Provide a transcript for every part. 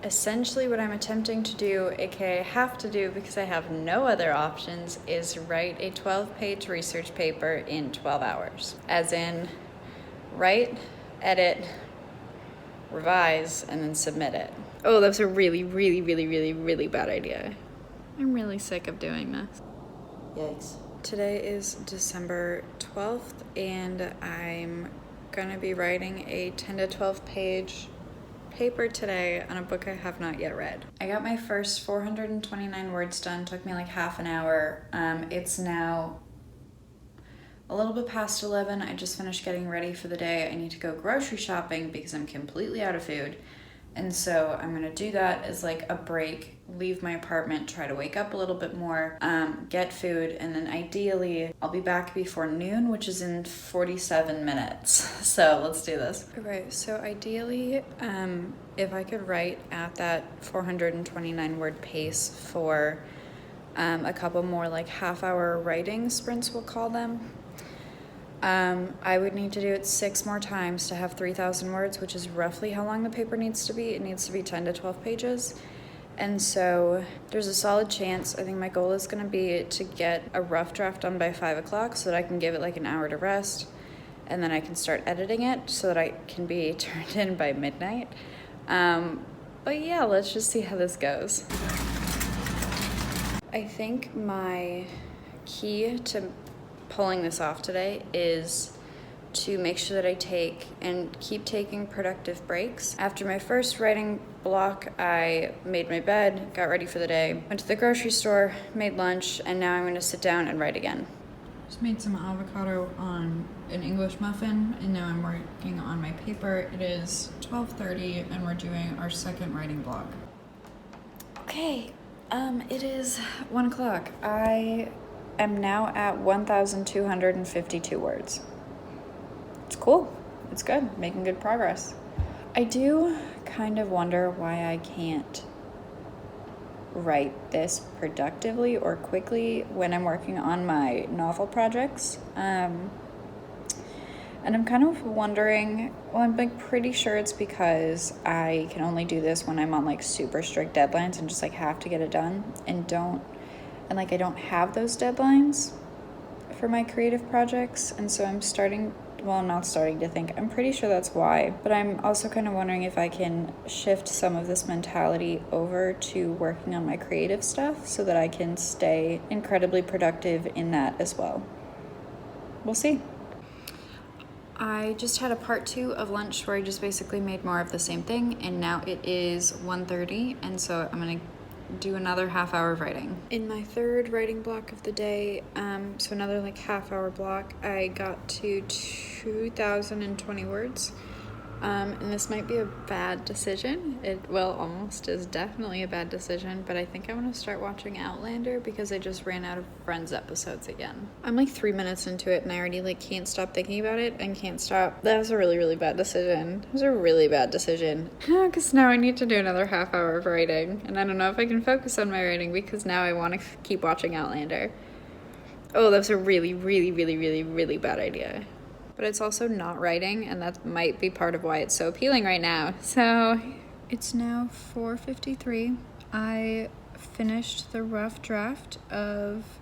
Essentially what I'm attempting to do, aka have to do because I have no other options, is write a 12-page research paper in 12 hours. As in, write, edit, revise, and then submit it. Oh, that's a really, really, really, really, really bad idea. I'm really sick of doing this. Yikes. Today is December 12th, and I'm gonna be writing a 10 to 12 page paper today on a book I have not yet read. I got my first 429 words done, took me like half an hour. It's now a little bit past 11. I just finished getting ready for the day. I need to go grocery shopping because I'm completely out of food. And so I'm gonna do that as like a break, leave my apartment, try to wake up a little bit more, get food, and then ideally I'll be back before noon, which is in 47 minutes. So let's do this. Okay, so ideally, if I could write at that 429 word pace for a couple more like half-hour writing sprints, we'll call them, I would need to do it 6 more times to have 3,000 words, which is roughly how long the paper needs to be. It needs to be 10 to 12 pages. And so there's a solid chance, I think my goal is going to be to get a rough draft done by 5 o'clock so that I can give it like an hour to rest. And then I can start editing it so that I can be turned in by midnight. But yeah, let's just see how this goes. I think my key to pulling this off today is to make sure that I take and keep taking productive breaks. After my first writing block, I made my bed, got ready for the day, went to the grocery store, made lunch, and now I'm going to sit down and write again. Just made some avocado on an English muffin, and now I'm working on my paper. It is 12:30, and we're doing our second writing block. Okay, it is 1 o'clock. I'm now at 1,252 words. It's cool. It's good. Making good progress. I do kind of wonder why I can't write this productively or quickly when I'm working on my novel projects. And I'm kind of wondering, well, I'm like pretty sure it's because I can only do this when I'm on like super strict deadlines and just like have to get it done and like I don't have those deadlines for my creative projects, and so I'm not starting to think, I'm pretty sure that's why, but I'm also kind of wondering if I can shift some of this mentality over to working on my creative stuff so that I can stay incredibly productive in that as well. We'll see. I just had a part 2 of lunch where I just basically made more of the same thing, and now it is 1:30, and so I'm gonna do another half hour of writing. In my third writing block of the day, so another like half hour block, I got to 2,020 words. And this might be a bad decision. Almost is definitely a bad decision, but I think I'm gonna start watching Outlander because I just ran out of Friends episodes again. I'm like 3 minutes into it and I already like can't stop thinking about it and can't stop. That was a really, really bad decision. It was a really bad decision. Because now I need to do another half hour of writing, and I don't know if I can focus on my writing because now I want to keep watching Outlander. Oh, that's a really, really, really, really, really bad idea. But it's also not writing, and that might be part of why it's so appealing right now. So it's now 4:53. I finished the rough draft of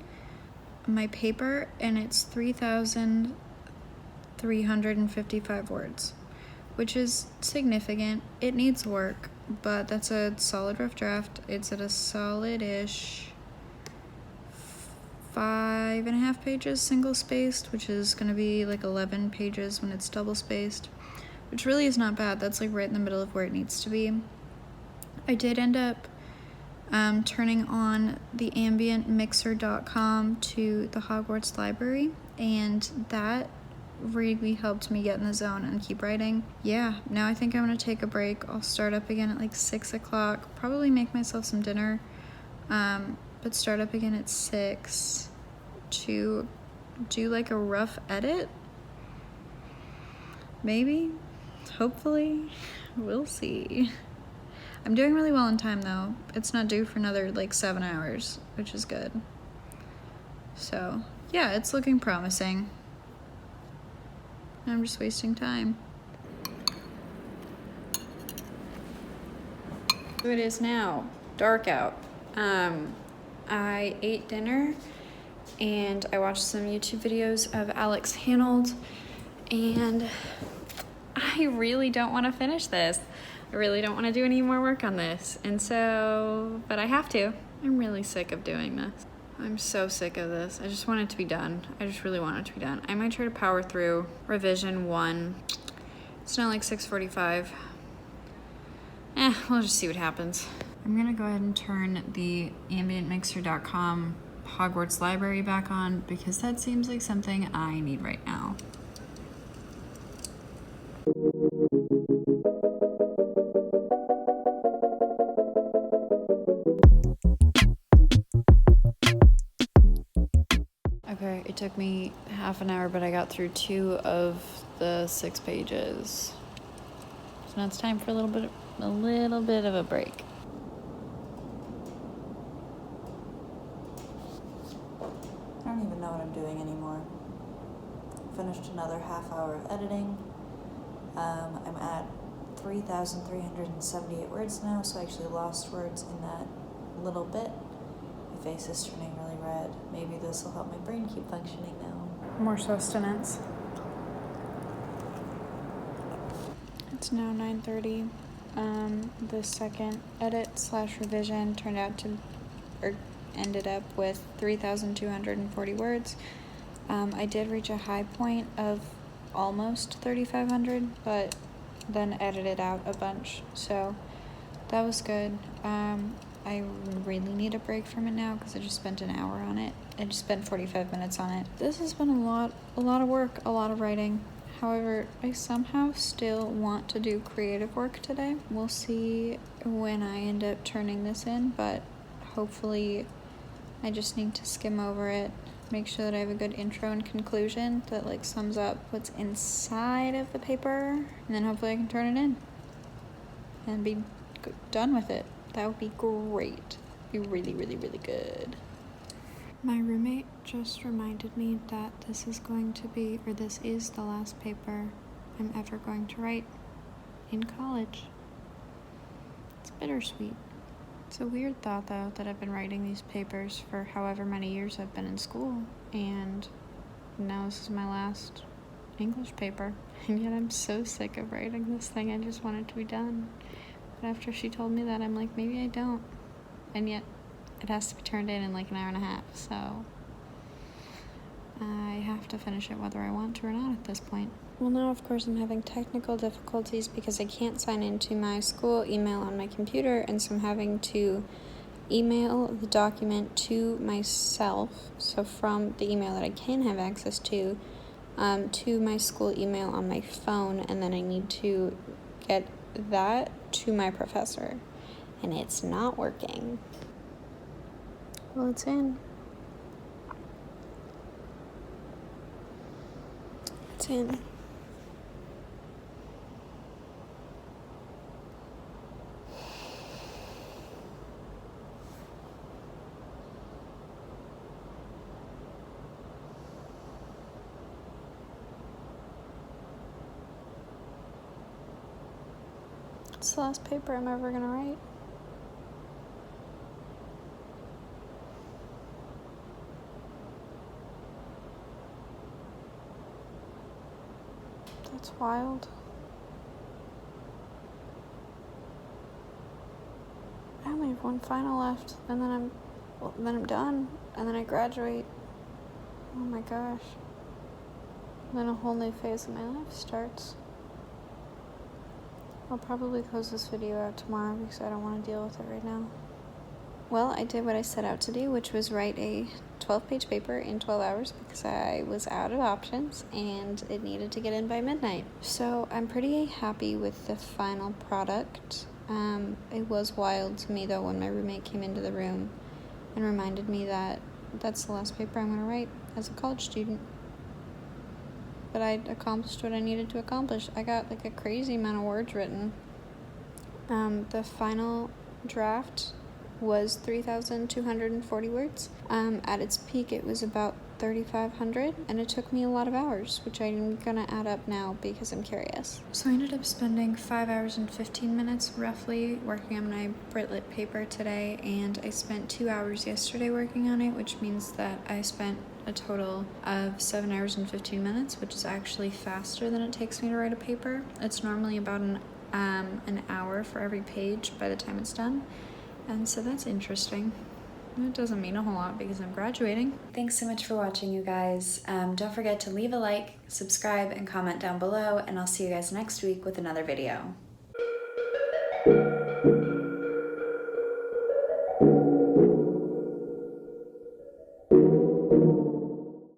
my paper, and it's 3,355 words, which is significant. It needs work, but that's a solid rough draft. It's at a solid-ish 5.5 pages single spaced, which is going to be like 11 pages when it's double spaced, which really is not bad. That's like right in the middle of where it needs to be. I did end up turning on the ambient mixer.com to the Hogwarts library, and that really helped me get in the zone and keep writing. Yeah, now I think I'm going to take a break. I'll start up again at like 6 o'clock, probably make myself some dinner, but start up again at 6 to do like a rough edit. Maybe, hopefully, we'll see. I'm doing really well in time though. It's not due for another like 7 hours, which is good. So yeah, it's looking promising. I'm just wasting time. So it is now dark out. I ate dinner and I watched some YouTube videos of Alex Hanold, and I really don't want to finish this. I really don't want to do any more work on this. And so, but I have to. I'm really sick of doing this. I'm so sick of this. I just want it to be done. I just really want it to be done. I might try to power through revision 1. It's now like 6:45. We'll just see what happens. I'm gonna go ahead and turn the ambientmixer.com Hogwarts library back on because that seems like something I need right now. Okay, it took me half an hour, but I got through 2 of the 6 pages. So now it's time for a little bit of a break. I don't even know what I'm doing anymore. Finished another half hour of editing. I'm at 3,378 words now, so I actually lost words in that little bit. My face is turning really red. Maybe this will help my brain keep functioning now. More sustenance. It's now 9:30. The second edit/revision ended up with 3,240 words. I did reach a high point of almost 3,500, but then edited out a bunch, so that was good. I really need a break from it now because I just spent an hour on it. I just spent 45 minutes on it. This has been a lot of work, a lot of writing. However, I somehow still want to do creative work today. We'll see when I end up turning this in, but hopefully I just need to skim over it, make sure that I have a good intro and conclusion that like sums up what's inside of the paper, and then hopefully I can turn it in and be done with it. That would be great. Be really, really, really good. My roommate just reminded me that this is the last paper I'm ever going to write in college. It's bittersweet. It's a weird thought, though, that I've been writing these papers for however many years I've been in school, and now this is my last English paper, and yet I'm so sick of writing this thing. I just want it to be done. But after she told me that, I'm like, maybe I don't. And yet it has to be turned in like an hour and a half, so I have to finish it whether I want to or not at this point. Well, now, of course, I'm having technical difficulties because I can't sign into my school email on my computer, and so I'm having to email the document to myself, so from the email that I can have access to my school email on my phone, and then I need to get that to my professor, and it's not working. Well, it's in. It's in. It's the last paper I'm ever gonna write. That's wild. I only have one final left, and then I'm done, and then I graduate. Oh my gosh. And then a whole new phase of my life starts. I'll probably close this video out tomorrow because I don't want to deal with it right now. Well, I did what I set out to do, which was write a 12-page paper in 12 hours because I was out of options and it needed to get in by midnight. So I'm pretty happy with the final product. It was wild to me, though, when my roommate came into the room and reminded me that that's the last paper I'm going to write as a college student. But I accomplished what I needed to accomplish. I got like a crazy amount of words written. The final draft was 3,240 words. At its peak, it was about 3,500, and it took me a lot of hours, which I'm gonna add up now because I'm curious. So I ended up spending 5 hours and 15 minutes roughly working on my Britlit paper today, and I spent 2 hours yesterday working on it, which means that I spent a total of 7 hours and 15 minutes, which is actually faster than it takes me to write a paper. It's normally about an hour for every page by the time it's done, and so that's interesting. It doesn't mean a whole lot because I'm graduating. Thanks so much for watching, you guys. Don't forget to leave a like, subscribe, and comment down below, and I'll see you guys next week with another video.